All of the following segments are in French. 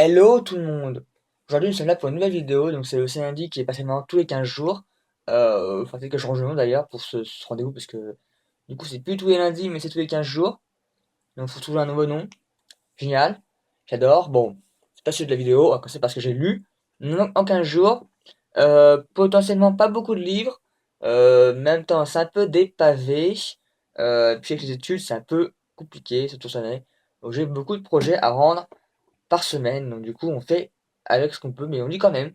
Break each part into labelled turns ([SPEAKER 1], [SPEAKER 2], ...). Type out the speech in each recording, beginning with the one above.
[SPEAKER 1] Hello tout le monde! Aujourd'hui nous sommes là pour une nouvelle vidéo, donc c'est le lundi qui est passé maintenant tous les 15 jours. Enfin peut-être que je change de nom d'ailleurs pour ce rendez-vous parce que du coup c'est plus tous les lundis mais c'est tous les 15 jours. Donc faut trouver un nouveau nom. Génial, j'adore. Bon, c'est pas celui de la vidéo, c'est parce que j'ai lu. Donc, en 15 jours, potentiellement pas beaucoup de livres. Même temps c'est un peu des pavés. Puis avec les études c'est un peu compliqué, surtout cette année. Donc j'ai beaucoup de projets à rendre par semaine. Donc du coup, on fait avec ce qu'on peut, mais on lit quand même.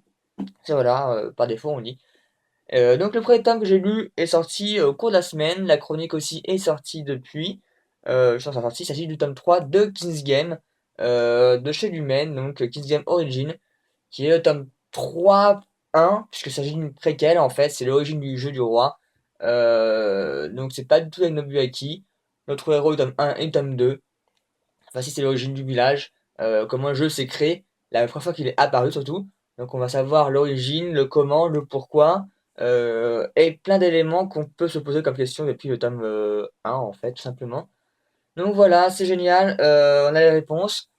[SPEAKER 1] C'est voilà, par défaut, on lit. Donc le premier tome que j'ai lu est sorti au cours de la semaine. La chronique aussi est sortie depuis. Je pense sortie. Il s'agit du tome 3 de King's Game, de chez Lumen, donc King's Game Origin, qui est le tome 3.1, puisqu'il s'agit d'une préquelle en fait. C'est l'origine du jeu du roi. Donc c'est pas du tout avec Nobuaki. Notre héros, le tome 1 et le tome 2. Enfin, si c'est l'origine du village, comment le jeu s'est créé, la première fois qu'il est apparu surtout. Donc on va savoir l'origine, le comment, le pourquoi, et plein d'éléments qu'on peut se poser comme question depuis le tome 1 en fait, tout simplement. Donc voilà, c'est génial, on a les réponses.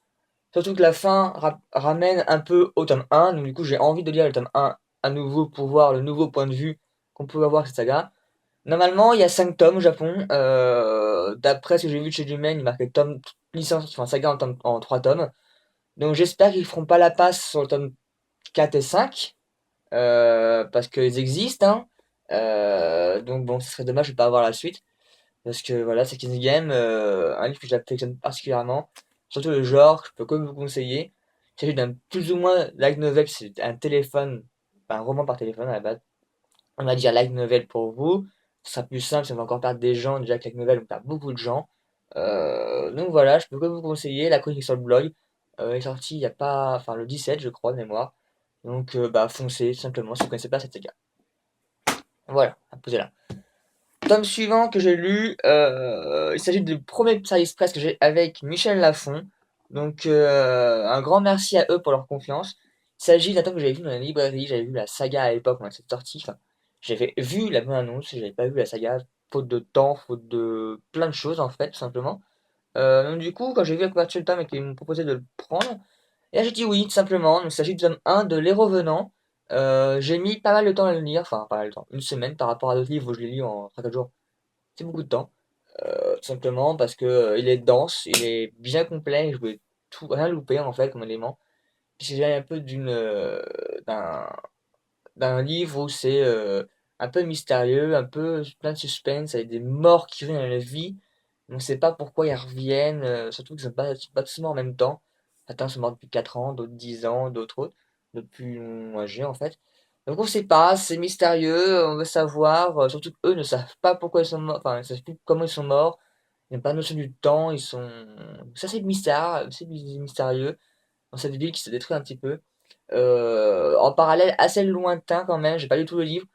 [SPEAKER 1] Surtout que la fin ramène un peu au tome 1, donc du coup j'ai envie de lire le tome 1 à nouveau pour voir le nouveau point de vue qu'on peut avoir avec cette saga. Normalement, il y a 5 tomes au Japon. D'après ce que j'ai vu de chez Dumaine, il marquait tome licence, enfin saga en 3 tomes. Donc j'espère qu'ils feront pas la passe sur le tome 4 et 5. Parce qu'ils existent. Hein. Donc bon, ce serait dommage de pas avoir la suite. Parce que voilà, c'est King's Game, un livre que j'affectionne particulièrement. Surtout le genre, je peux que vous conseiller. Il s'agit d'un plus ou moins light novel, c'est un téléphone, enfin, un roman par téléphone à la base. On va dire light novel pour vous. Ce sera plus simple si on va encore perdre des gens. Déjà que light novel, on perd beaucoup de gens. Donc voilà, je peux que vous conseiller. La chronique sur le blog est sortie il y a pas, enfin le 17 je crois de mémoire. Donc bah foncez simplement si vous connaissez pas cette saga. Voilà, posez là. Tome suivant que j'ai lu, il s'agit du premier Psy Express que j'ai avec Michel Lafon. Donc un grand merci à eux pour leur confiance. Il s'agit d'un tome que j'avais vu dans la librairie, j'avais vu la saga à l'époque quand cette sortie. Enfin, j'avais vu la bonne annonce, j'avais pas vu la saga, faute de temps, faute de plein de choses en fait, tout simplement. Donc du coup, quand j'ai vu la couverture du tome et qu'ils m'ont proposé de le prendre, et là j'ai dit oui, tout simplement. Donc il s'agit du tome 1 de Les Revenants. J'ai mis pas mal de temps à le lire, enfin pas mal de temps, une semaine par rapport à d'autres livres où je les lis en 3-4 jours. C'est beaucoup de temps, tout simplement parce que il est dense, il est bien complet, je voulais tout rien louper en fait comme élément. Puis j'ai un peu d'un livre où c'est un peu mystérieux, un peu plein de suspense, avec des morts qui reviennent à la vie. On ne sait pas pourquoi ils reviennent, surtout qu'ils sont pas tous morts en même temps. Certains sont morts depuis 4 ans, d'autres 10 ans, d'autres autres, depuis âgés en fait. Donc on sait pas, c'est mystérieux, on veut savoir, surtout qu'eux ne savent pas pourquoi ils sont morts, enfin ils savent plus comment ils sont morts, ils n'ont pas notion du temps, ils sont. Ça c'est mystère, c'est mystérieux, dans cette ville qui se détruit un petit peu. En parallèle assez lointain quand même, j'ai pas lu tout le livre.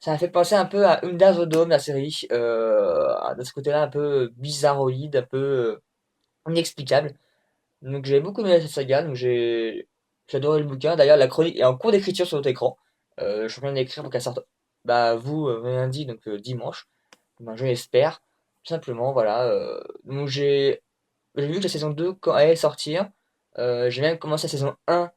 [SPEAKER 1] Ça m'a fait penser un peu à Under the Dome, la série, de ce côté-là un peu bizarroïde, un peu inexplicable. Donc j'ai beaucoup aimé cette saga, donc j'ai adoré le bouquin. D'ailleurs, la chronique est en cours d'écriture sur votre écran. Je suis en train d'écrire pour qu'elle sorte, bah vous, lundi, donc dimanche. Ben, je l'espère. Tout simplement, voilà. Donc j'ai vu que la saison 2 quand allait sortir. J'ai même commencé la saison 1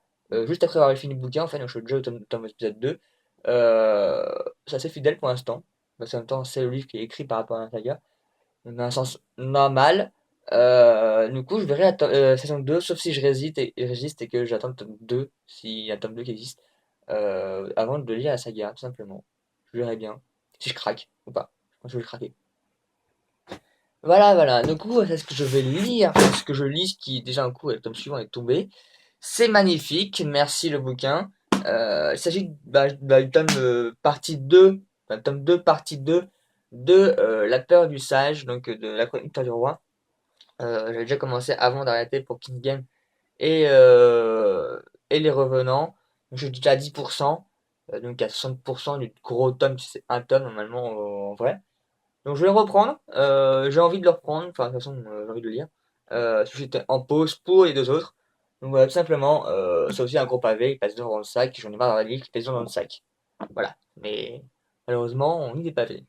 [SPEAKER 1] juste après avoir fini le bouquin, en fait, donc je suis déjà au tome épisode 2. Euh, c'est assez fidèle pour l'instant. Parce qu'en même temps, c'est le livre qui est écrit par rapport à la saga. Donc, dans un sens normal. Du coup, je verrai la saison 2, sauf si je résiste et que j'attends le tome 2, s'il y a un tome 2 qui existe, avant de lire la saga, tout simplement. Je verrai bien si je craque ou pas. Je pense que je vais craquer. Voilà, voilà. Du coup, c'est ce que je vais lire, ce que je lis, ce qui est déjà en cours et le tome suivant est tombé. C'est magnifique, merci le bouquin. Il s'agit du tome partie 2, enfin, tome 2 partie 2 de La peur du sage, donc de la chronique du roi. J'avais déjà commencé avant d'arrêter pour King Game et les revenants. Donc, je suis déjà à 10%, donc à 60% du gros tome, c'est un tome normalement en vrai. Donc je vais le reprendre. J'ai envie de le reprendre. Enfin, de toute façon, j'ai envie de le lire. Parce que j'étais en pause pour les deux autres. Donc voilà, tout simplement, c'est aussi un gros pavé. Il passe dans le sac. J'en ai marre d'avoir des livres qui pèsent dans le sac. Voilà. Mais malheureusement, on lit des pavés.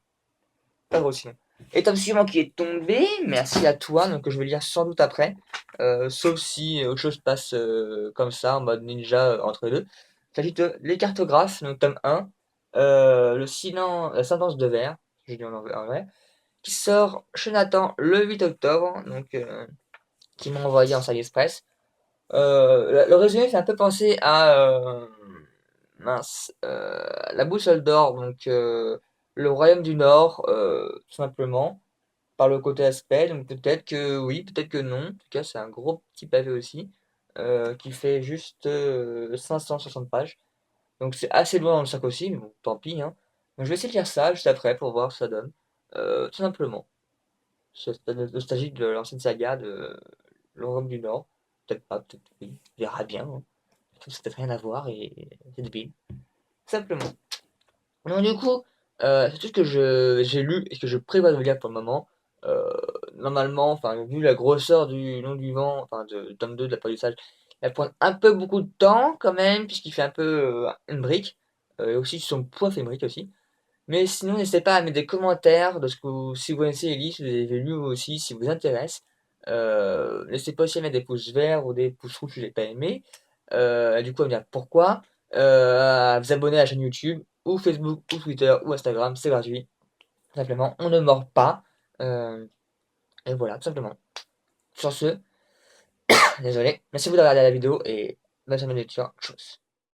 [SPEAKER 1] Pas drôle sinon. Étape suivante qui est tombée, merci à toi, donc je vais lire sans doute après, sauf si autre chose passe comme ça, en mode ninja entre les deux. Il s'agit de Les Cartographes, donc tome 1, la sentence de verre, je dis en vrai, qui sort chez Nathan le 8 octobre, donc qui m'a envoyé en salle express. Le résumé fait un peu penser à la boussole d'or, donc le royaume du Nord, tout simplement par le côté aspect, donc peut-être que oui, peut-être que non. En tout cas, c'est un gros petit pavé aussi, qui fait juste 560 pages. Donc c'est assez loin dans le sac aussi, mais bon, tant pis, hein. Donc je vais essayer de lire ça juste après pour voir ce que ça donne. Tout simplement. C'est nostalgique de l'ancienne saga de l'Europe du Nord. Peut-être pas, peut-être oui. On verra bien, hein. Je trouve que ça peut-être rien à voir et c'est débile. Simplement. Donc du coup, c'est tout ce que j'ai lu et ce que je prévois de lire pour le moment. Euh, Normalement, enfin, vu la grosseur du Long du Vent, enfin, de tome 2 de l'apprentissage, il va prendre un peu beaucoup de temps quand même, puisqu'il fait un peu une brique. Et aussi son poids fait une brique aussi. Mais sinon, n'hésitez pas à mettre des commentaires de ce que si vous connaissez les livres, si vous avez lu vous aussi, si vous intéresse. N'hésitez pas aussi à mettre des pouces verts ou des pouces rouges si vous n'avez pas aimé. Et du coup, à me dire pourquoi. À vous abonner à la chaîne YouTube, ou Facebook, ou Twitter, ou Instagram, c'est gratuit. Tout simplement, on ne mord pas. Euh, et voilà, tout simplement. Sur ce, désolé. Merci beaucoup d'avoir regardé la vidéo et bonne semaine de lecture. Tchuss.